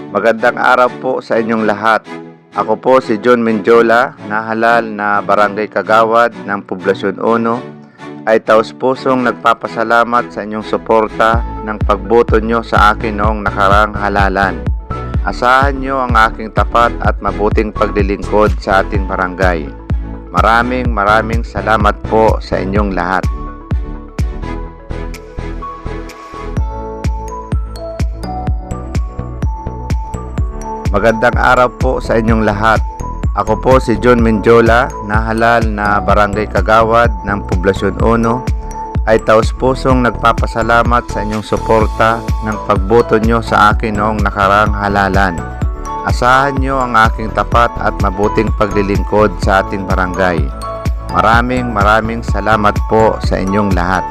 Magandang araw po sa inyong lahat. Ako po si John Menjola, nahalal na Barangay Kagawad ng Poblasyon 1, ay taus-pusong nagpapasalamat sa inyong suporta ng pagboto nyo sa akin noong nakarang halalan. Asahan nyo ang aking tapat at mabuting paglilingkod sa ating barangay. Maraming salamat po sa inyong lahat. Magandang araw po sa inyong lahat. Ako po si John Menjola, nahalal na Barangay Kagawad ng Poblasyon 1, ay taus-pusong nagpapasalamat sa inyong suporta ng pagboto nyo sa akin noong nakarang halalan. Asahan nyo ang aking tapat at mabuting paglilingkod sa ating barangay. Maraming salamat po sa inyong lahat.